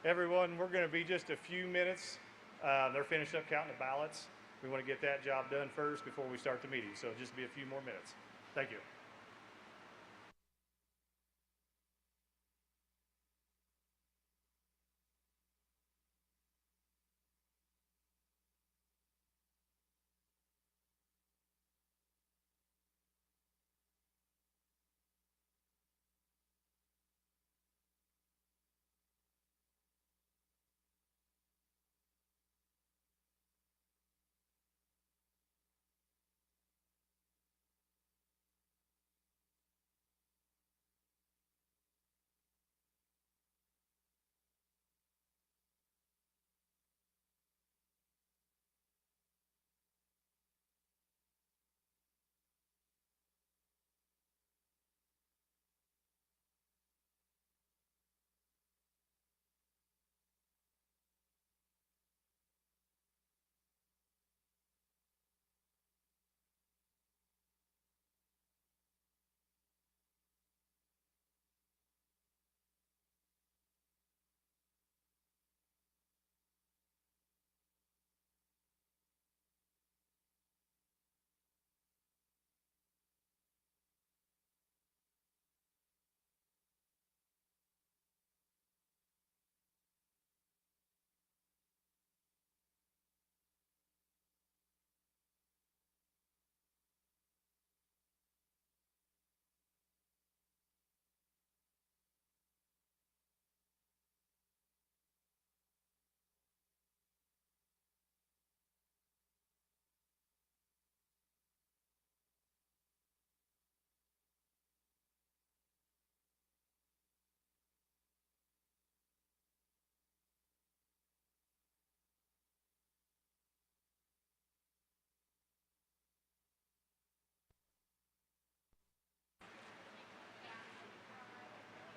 Everyone, we're going to be just a few minutes. They're finished up counting the ballots. We want to get that job done first before we start the meeting, so just be a few more minutes. Thank you.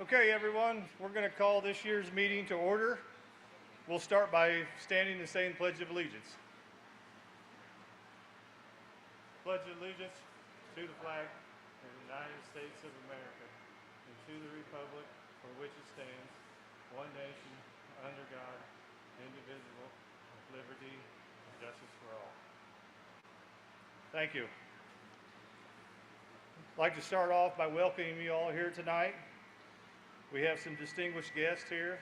Okay, everyone, we're going to call this year's meeting to order. We'll start by standing and saying Pledge of Allegiance. Pledge allegiance to the flag of the United States of America and to the republic for which it stands, one nation, under God, indivisible, with liberty and justice for all. Thank you. I'd like to start off by welcoming you all here tonight. We have some distinguished guests here.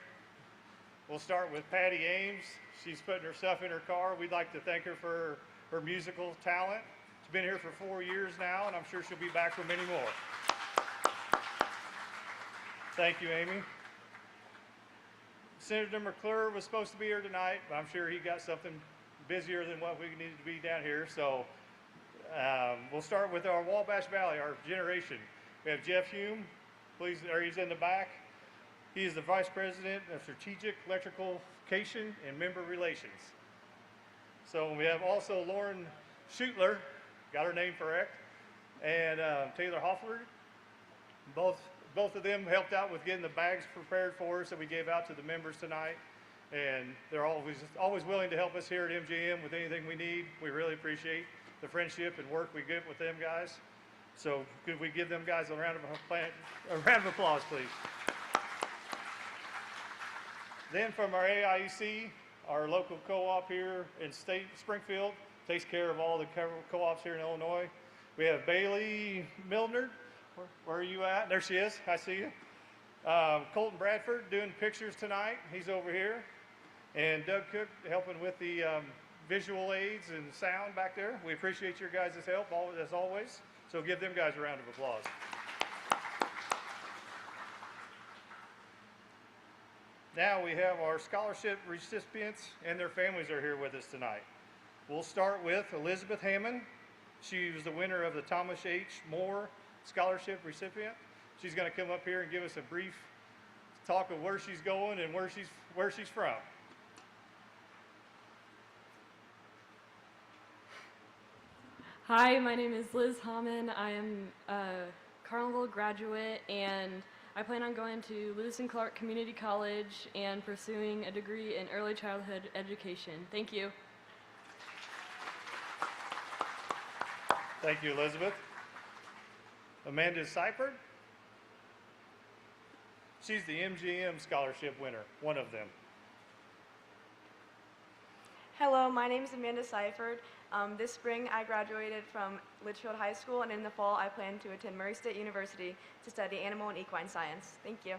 We'll start with Patty Ames. She's putting her stuff in her car. We'd like to thank her for her musical talent. She's been here for 4 years now, and I'm sure she'll be back for many more. Thank you, Amy. Senator McClure was supposed to be here tonight, but I'm sure he got something busier than what we needed to be down here. So we'll start with our Wabash Valley, our generation. We have Jeff Hume. Please, he's in the back. He is the Vice President of Strategic Electrification and Member Relations. So we have also Lauren Schutler, got her name correct, and Taylor Hoffler. Both of them helped out with getting the bags prepared for us that we gave out to the members tonight. And they're always willing to help us here at MJM with anything we need. We really appreciate the friendship and work we get with them guys. So could we give them guys a round of applause, please? Then from our AIEC, our local co-op here in Springfield, takes care of all the co-ops here in Illinois. We have Bailey Milner. Where are you at? There she is. I see you. Colton Bradford doing pictures tonight. He's over here. And Doug Cook helping with the visual aids and sound back there. We appreciate your guys' help as always. So give them guys a round of applause. Now we have our scholarship recipients and their families are here with us tonight. We'll start with Elizabeth Hammond. She was the winner of the Thomas H. Moore Scholarship recipient. She's going to come up here and give us a brief talk of where she's going and where she's from. Hi, my name is Liz Hammond. I am a Carnival graduate, and I plan on going to Lewis and Clark Community College and pursuing a degree in early childhood education. Thank you. Thank you, Elizabeth. Amanda Seifert. She's the MGM scholarship winner, one of them. Hello, my name is Amanda Seifert. This spring I graduated from Litchfield High School, and in the fall I plan to attend Murray State University to study animal and equine science. Thank you.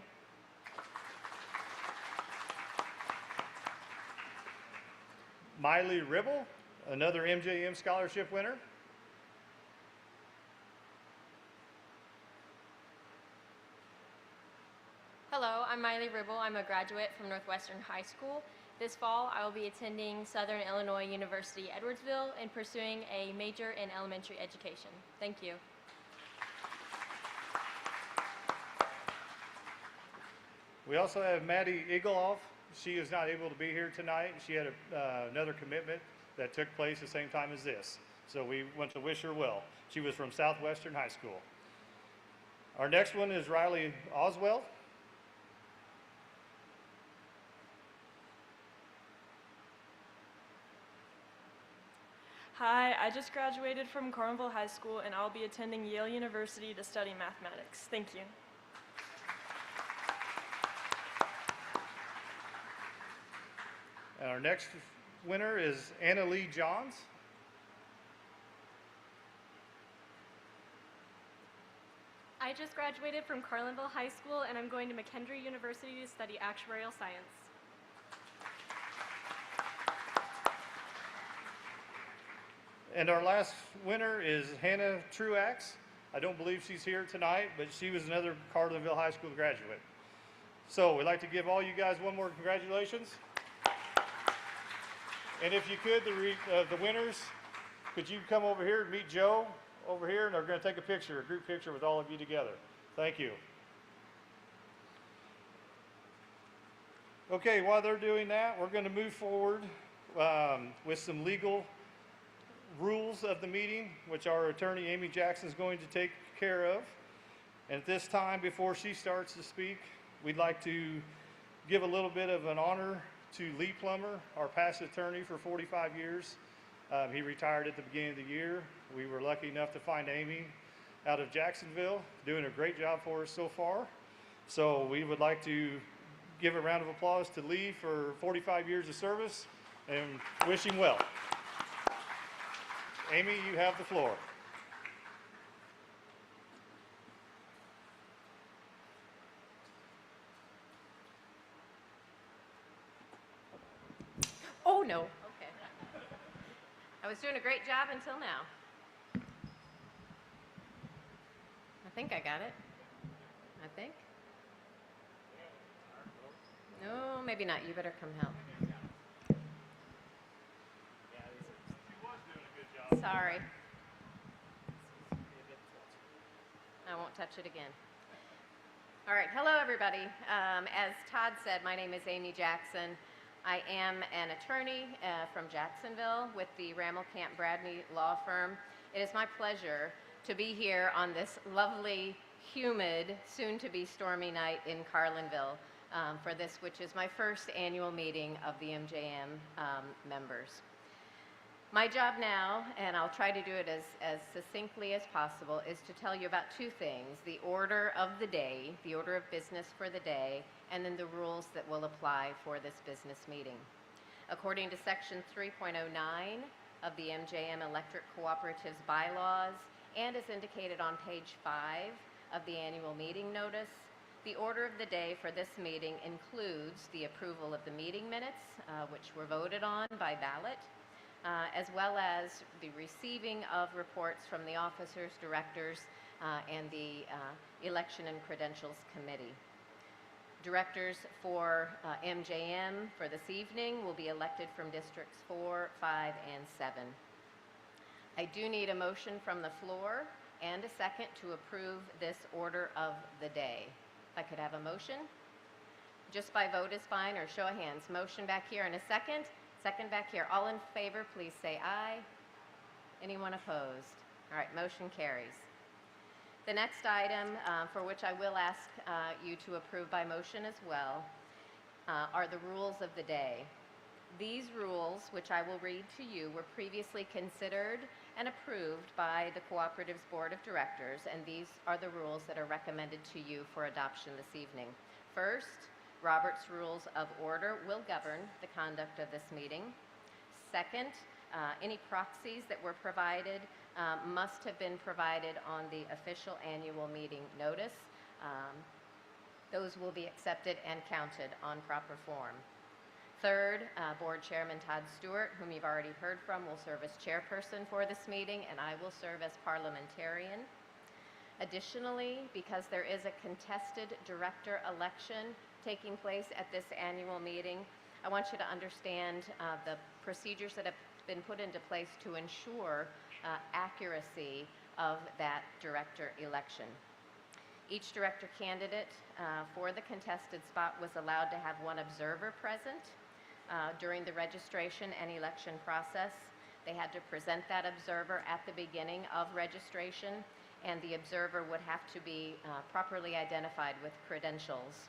Miley Ribble, another MJM scholarship winner. Hello, I'm Miley Ribble. I'm a graduate from Northwestern High School. This fall, I will be attending Southern Illinois University Edwardsville and pursuing a major in elementary education. Thank you. We also have Maddie Eaglehoff. She is not able to be here tonight. She had another commitment that took place the same time as this. So we want to wish her well. She was from Southwestern High School. Our next one is Riley Oswell. Hi, I just graduated from Carlinville High School and I'll be attending Yale University to study mathematics. Thank you. And our next winner is Anna Lee Johns. I just graduated from Carlinville High School and I'm going to McKendree University to study actuarial science. And our last winner is Hannah Truax. I don't believe she's here tonight, but she was another Carlinville High School graduate. So we'd like to give all you guys one more congratulations. And if you could, the winners, could you come over here and meet Joe over here? And they're going to take a picture, a group picture with all of you together. Thank you. Okay, while they're doing that, we're going to move forward with some legal rules of the meeting, which our attorney Amy Jackson is going to take care of. And at this time, before she starts to speak, we'd like to give a little bit of an honor to Lee Plummer, our past attorney for 45 years. He retired at the beginning of the year. We were lucky enough to find Amy out of Jacksonville, doing a great job for us so far. So we would like to give a round of applause to Lee for 45 years of service and wish him well. Amy, you have the floor. Oh, no. Okay. I was doing a great job until now. I think I got it. I think. No, maybe not. You better come help. Sorry. I won't touch it again. All right. Hello, everybody. As Todd said, my name is Amy Jackson. I am an attorney from Jacksonville with the Rammelkamp Bradney Law Firm. It is my pleasure to be here on this lovely, humid, soon-to-be stormy night in Carlinville for this, which is my first annual meeting of the MJM members. My job now, and I'll try to do it as succinctly as possible, is to tell you about two things: the order of the day, the order of business for the day, and then the rules that will apply for this business meeting. According to Section 3.09 of the MJM Electric Cooperatives bylaws, and as indicated on page 5 of the annual meeting notice, the order of the day for this meeting includes the approval of the meeting minutes, which were voted on by ballot, as well as the receiving of reports from the officers, directors, and the Election and Credentials Committee. Directors for MJM for this evening will be elected from Districts 4, 5, and 7. I do need a motion from the floor and a second to approve this order of the day. If I could have a motion? Just by vote is fine, or show of hands. Motion back here and a second. Second back here. All in favor, please say aye. Anyone opposed? All right, motion carries. The next item, for which I will ask you to approve by motion as well, are the rules of the day. These rules, which I will read to you, were previously considered and approved by the Cooperative's Board of Directors, and these are the rules that are recommended to you for adoption this evening. First, Robert's Rules of Order will govern the conduct of this meeting. 22nd. Any proxies that were provided must have been provided on the official annual meeting notice. Those will be accepted and counted on proper form. Third, Board Chairman Todd Stewart, whom you've already heard from, will serve as chairperson for this meeting, and I will serve as parliamentarian. Additionally, because there is a contested director election taking place at this annual meeting, I want you to understand the procedures that have been put into place to ensure accuracy of that director election. Each director candidate for the contested spot was allowed to have one observer present during the registration and election process. They had to present that observer at the beginning of registration, and the observer would have to be properly identified with credentials,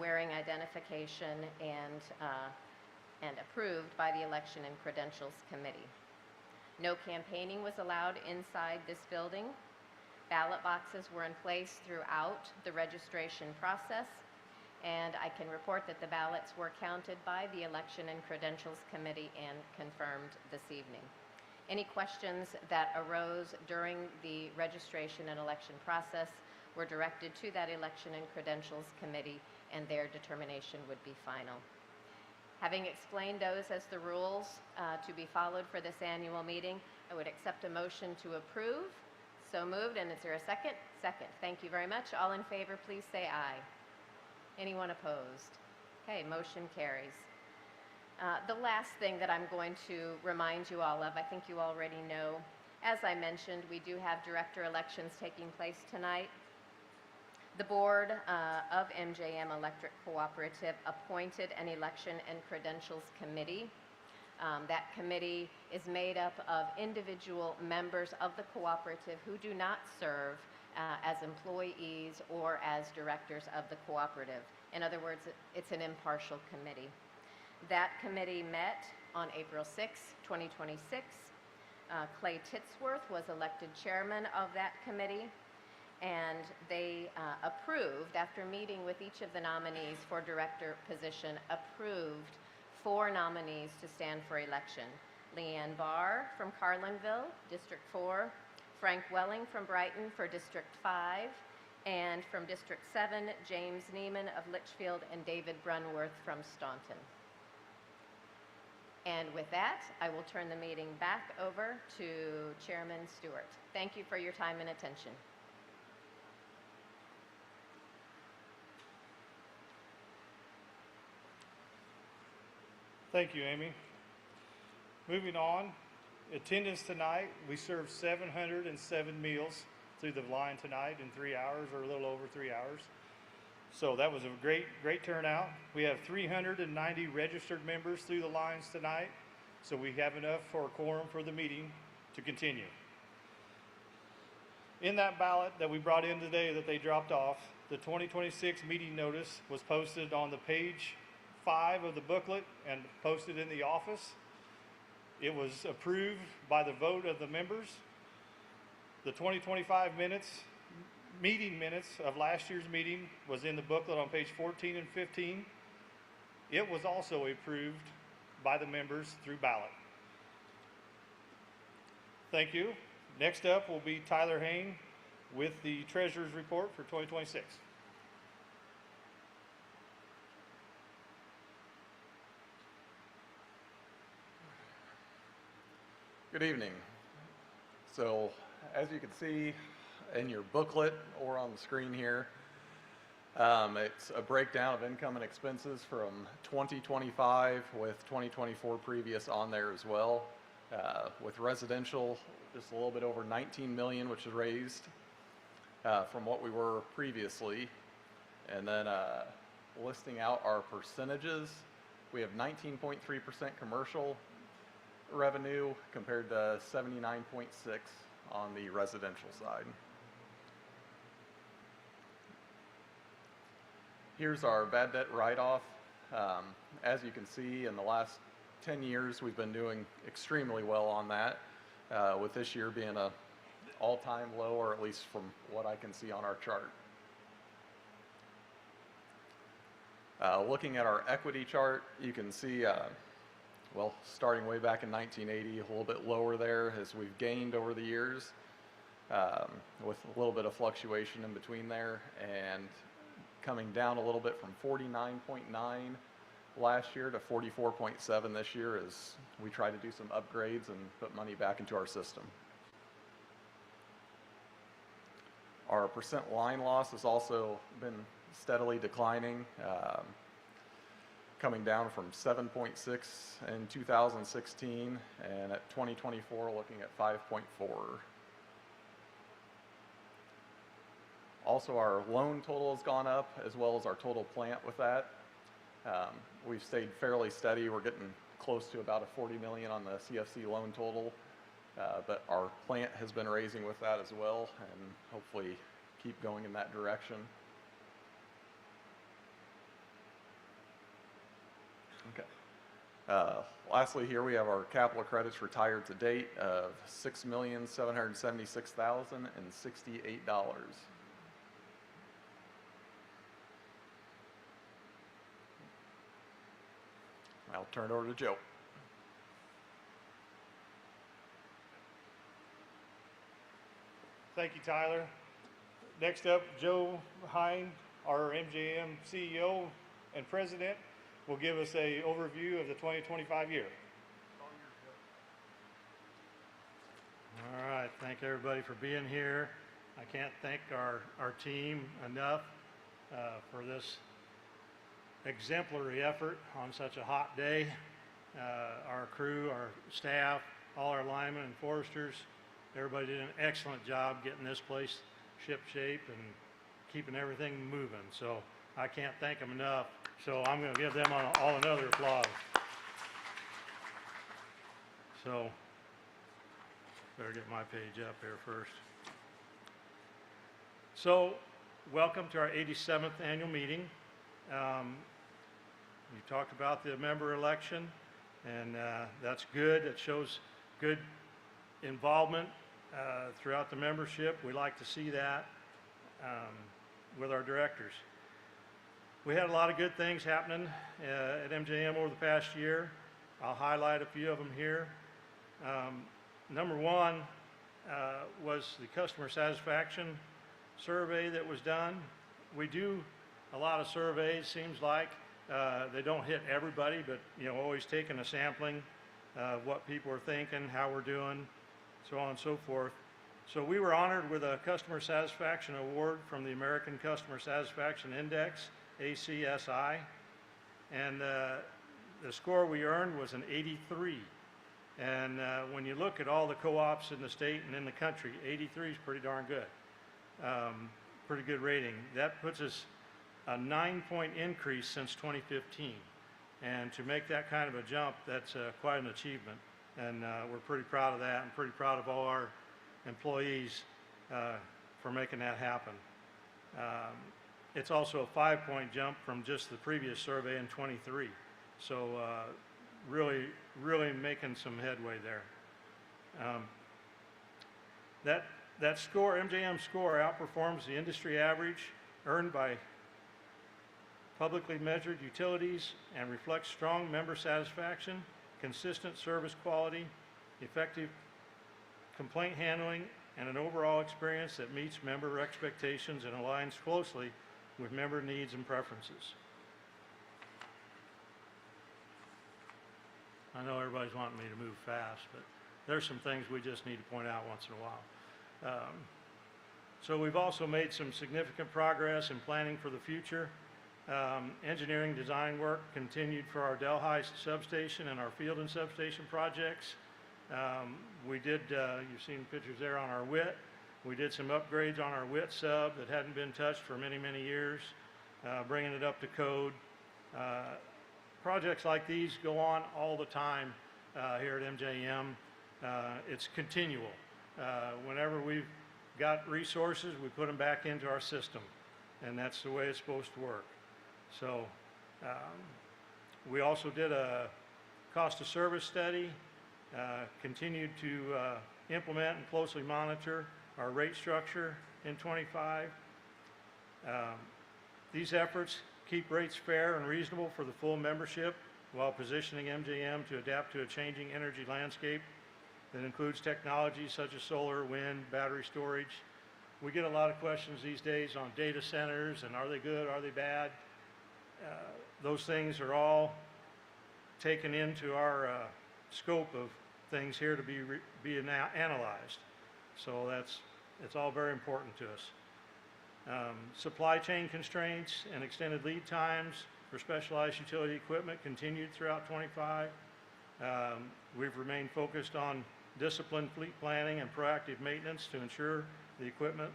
wearing identification, and approved by the Election and Credentials Committee. No campaigning was allowed inside this building. Ballot boxes were in place throughout the registration process, and I can report that the ballots were counted by the Election and Credentials Committee and confirmed this evening. Any questions that arose during the registration and election process were directed to that Election and Credentials Committee, and their determination would be final. Having explained those as the rules to be followed for this annual meeting, I would accept a motion to approve. So moved, and is there a second? Second. Thank you very much. All in favor, please say aye. Anyone opposed? Okay, motion carries. The last thing that I'm going to remind you all of, I think you already know, as I mentioned, we do have director elections taking place tonight. The board of MJM Electric Cooperative appointed an election and credentials committee. That committee is made up of individual members of the cooperative who do not serve as employees or as directors of the cooperative. In other words, it's an impartial committee. That committee met on April 6, 2026. Clay Titsworth was elected chairman of that committee, and they approved, after meeting with each of the nominees for director position, approved 4 nominees to stand for election. Leanne Barr from Carlinville, District 4, Frank Welling from Brighton for District 5, and from District 7, James Neiman of Litchfield and David Brunworth from Staunton. And with that, I will turn the meeting back over to Chairman Stewart. Thank you for your time and attention. Thank you, Amy. Moving on, attendance tonight, we served 707 meals through the line tonight in 3 hours, or a little over 3 hours. So that was a great turnout. We have 390 registered members through the lines tonight, so we have enough for a quorum for the meeting to continue. In that ballot that we brought in today that they dropped off, the 2026 meeting notice was posted on the page 5 of the booklet and posted in the office. It was approved by the vote of the members. The 2025 meeting minutes of last year's meeting was in the booklet on page 14 and 15. It was also approved by the members through ballot. Thank you. Next up will be Tyler Hain with the Treasurer's Report for 2026. Good evening. So, as you can see in your booklet or on the screen here, it's a breakdown of income and expenses from 2025 with 2024 previous on there as well. With residential, just a little bit over 19 million, which is raised from what we were previously. And then listing out our percentages, we have 19.3% commercial revenue compared to 79.6 on the residential side. Here's our bad debt write-off. As you can see, in the last 10 years, we've been doing extremely well on that, with this year being an all-time low, or at least from what I can see on our chart. Looking at our equity chart, you can see well, starting way back in 1980, a little bit lower there as we've gained over the years, with a little bit of fluctuation in between there, and coming down a little bit from 49.9 last year to 44.7 this year as we try to do some upgrades and put money back into our system. Our percent line loss has also been steadily declining, coming down from 7.6 in 2016, and at 2024 looking at 5.4. Also, our loan total has gone up, as well as our total plant with that. We've stayed fairly steady. We're getting close to about a $40 million on the CFC loan total, but our plant has been raising with that as well, and hopefully keep going in that direction. Okay. Lastly, here we have our capital credits retired to date of $6,776,068. I'll turn it over to Joe. Thank you, Tyler. Next up, Joe Hine, our MJM CEO and President, will give us an overview of the 2025 year. All right, thank everybody for being here. I can't thank our team enough for this exemplary effort on such a hot day. Our crew, our staff, all our linemen and foresters, everybody did an excellent job getting this place ship shape and keeping everything moving. So I can't thank them enough. So I'm going to give them all another applause. So better get my page up here first. So welcome to our 87th annual meeting. You talked about the member election, and that's good. It shows good involvement throughout the membership. We like to see that with our directors. We had a lot of good things happening at MJM over the past year. I'll highlight a few of them here. Number one was the customer satisfaction survey that was done. We do a lot of surveys, seems like. They don't hit everybody, but always taking a sampling of what people are thinking, how we're doing, so on and so forth. So we were honored with a Customer Satisfaction Award from the American Customer Satisfaction Index, ACSI, and the score we earned was an 83. And when you look at all the co-ops in the state and in the country, 83 is pretty darn good. Pretty good rating. That puts us a 9-point increase since 2015. And to make that kind of a jump, that's quite an achievement. And we're pretty proud of that, and pretty proud of all our employees for making that happen. It's also a 5-point jump from just the previous survey in 23. So really making some headway there. That score, MJM score, outperforms the industry average earned by publicly measured utilities and reflects strong member satisfaction, consistent service quality, effective complaint handling, and an overall experience that meets member expectations and aligns closely with member needs and preferences. I know everybody's wanting me to move fast, but there's some things we just need to point out once in a while. So we've also made some significant progress in planning for the future. Engineering design work continued for our Delhi substation and our field and substation projects. We did, you've seen pictures there on our WIT. We did some upgrades on our WIT sub that hadn't been touched for many, many years, bringing it up to code. Projects like these go on all the time here at MJM. It's continual. Whenever we've got resources, we put them back into our system, and that's the way it's supposed to work. So we also did a cost of service study, continued to implement and closely monitor our rate structure in 25. These efforts keep rates fair and reasonable for the full membership while positioning MJM to adapt to a changing energy landscape that includes technologies such as solar, wind, battery storage. We get a lot of questions these days on data centers and are they good, are they bad? Those things are all taken into our scope of things here to be analyzed. So it's all very important to us. Supply chain constraints and extended lead times for specialized utility equipment continued throughout 25. We've remained focused on disciplined fleet planning and proactive maintenance to ensure the equipment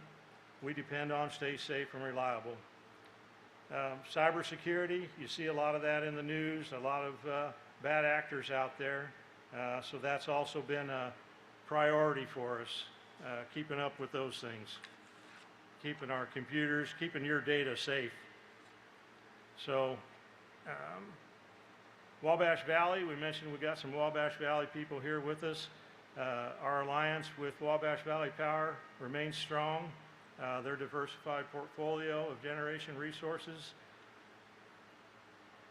we depend on stays safe and reliable. Cybersecurity, you see a lot of that in the news, a lot of bad actors out there. So that's also been a priority for us, keeping up with those things, keeping our computers, keeping your data safe. So Wabash Valley, we mentioned we got some Wabash Valley people here with us. Our alliance with Wabash Valley Power remains strong. Their diversified portfolio of generation resources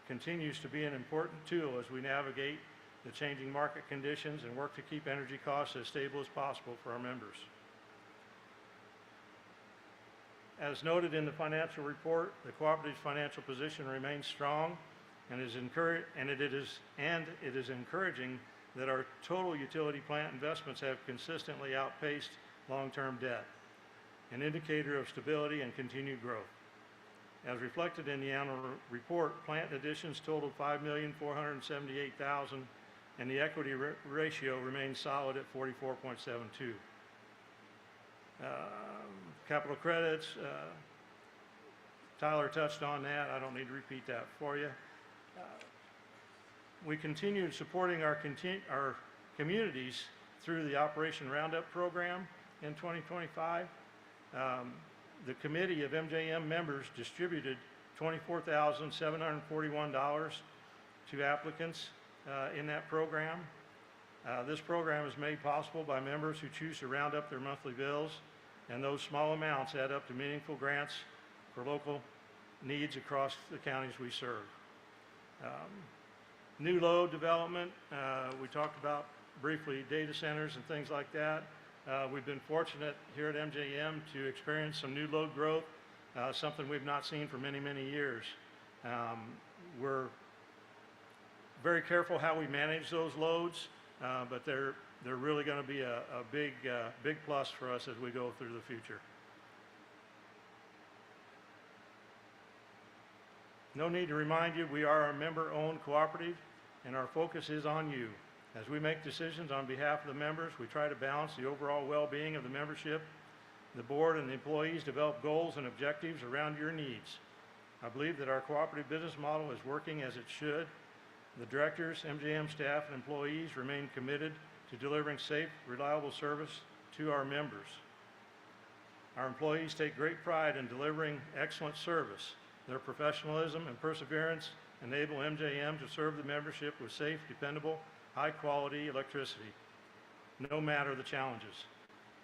continues to be an important tool as we navigate the changing market conditions and work to keep energy costs as stable as possible for our members. As noted in the financial report, the cooperative's financial position remains strong, and it is encouraging that our total utility plant investments have consistently outpaced long-term debt, an indicator of stability and continued growth. As reflected in the annual report, plant additions totaled $5,478,000, and the equity ratio remains solid at 44.72. Capital credits, Tyler touched on that. I don't need to repeat that for you. We continue supporting our communities through the Operation Roundup program in 2025. The committee of MJM members distributed $24,741 to applicants in that program. This program is made possible by members who choose to round up their monthly bills, and those small amounts add up to meaningful grants for local needs across the counties we serve. New load development, we talked about briefly data centers and things like that. We've been fortunate here at MJM to experience some new load growth, something we've not seen for many, many years. We're very careful how we manage those loads, but they're really going to be a big plus for us as we go through the future. No need to remind you, we are a member-owned cooperative, and our focus is on you. As we make decisions on behalf of the members, we try to balance the overall well-being of the membership. The board and the employees develop goals and objectives around your needs. I believe that our cooperative business model is working as it should. The directors, MJM staff, and employees remain committed to delivering safe, reliable service to our members. Our employees take great pride in delivering excellent service. Their professionalism and perseverance enable MJM to serve the membership with safe, dependable, high-quality electricity, no matter the challenges.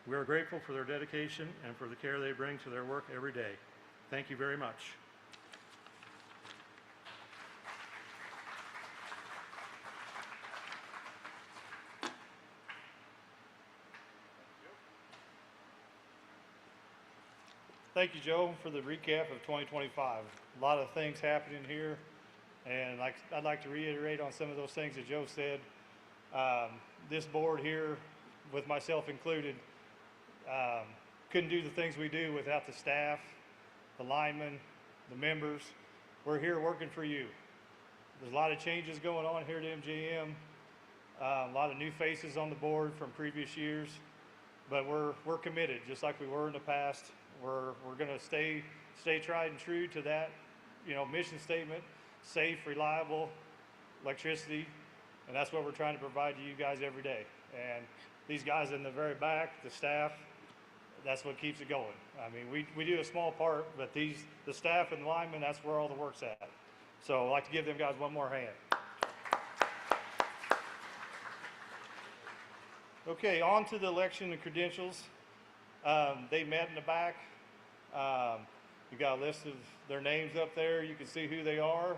We are grateful for their dedication and for the care they bring to their work every day. Thank you very much. Thank you, Joe, for the recap of 2025. A lot of things happening here, and I'd like to reiterate on some of those things that Joe said. This board here, with myself included, couldn't do the things we do without the staff, the linemen, the members. We're here working for you. There's a lot of changes going on here at MJM, a lot of new faces on the board from previous years, but we're committed, just like we were in the past. We're going to stay tried and true to that, mission statement: safe, reliable electricity, and that's what we're trying to provide to you guys every day. And these guys in the very back, the staff, that's what keeps it going. I mean, we do a small part, but the staff and the linemen, that's where all the work's at. So I'd like to give them guys one more hand. Okay, on to the election and credentials. They met in the back. You got a list of their names up there. You can see who they are.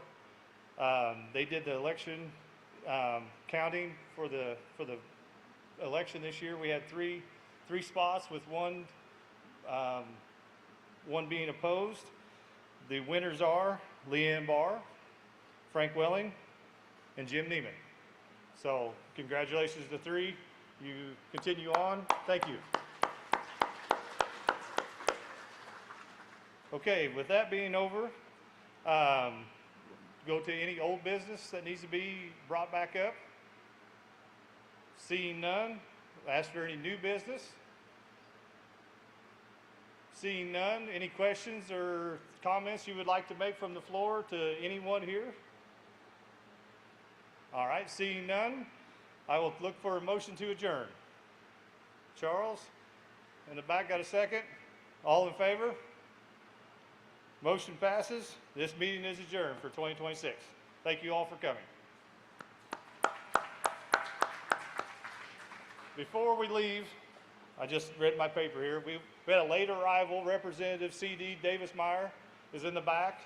They did the election counting for the election this year. We had three spots with one being opposed. The winners are Leanne Barr, Frank Welling, and Jim Neiman. So congratulations to three. You continue on. Thank you. Okay, with that being over, go to any old business that needs to be brought back up. Seeing none, ask for any new business. Seeing none, any questions or comments you would like to make from the floor to anyone here? All right, seeing none, I will look for a motion to adjourn. Charles, in the back, got a second? All in favor? Motion passes. This meeting is adjourned for 2026. Thank you all for coming. Before we leave, I just read my paper here. We had a late arrival. Representative C.D. Davis Meyer is in the back.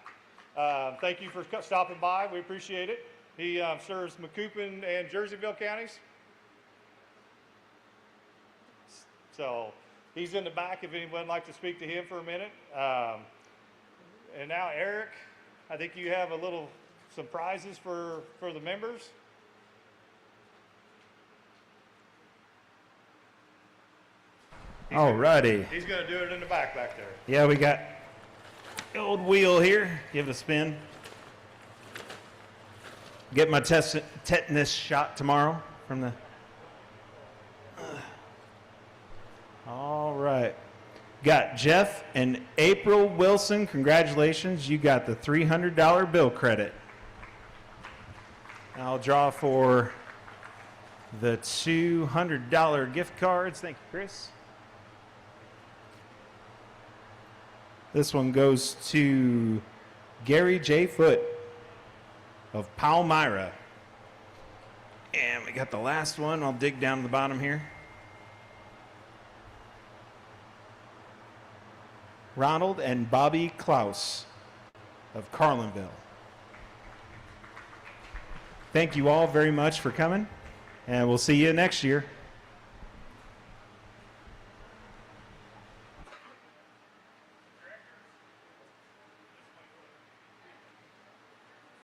Thank you for stopping by. We appreciate it. He serves Macoupin and Jerseyville counties. So he's in the back if anyone would like to speak to him for a minute. And now, Eric, I think you have some prizes for the members. All righty. He's going to do it in the back there. Yeah, we got the old wheel here. Give it a spin. Get my tetanus shot tomorrow from the... All right. Got Jeff and April Wilson. Congratulations. You got the $300 bill credit. I'll draw for the $200 gift cards. Thank you, Chris. This one goes to Gary J. Foote of Palmyra. And we got the last one. I'll dig down to the bottom here. Ronald and Bobby Klaus of Carlinville. Thank you all very much for coming, and we'll see you next year.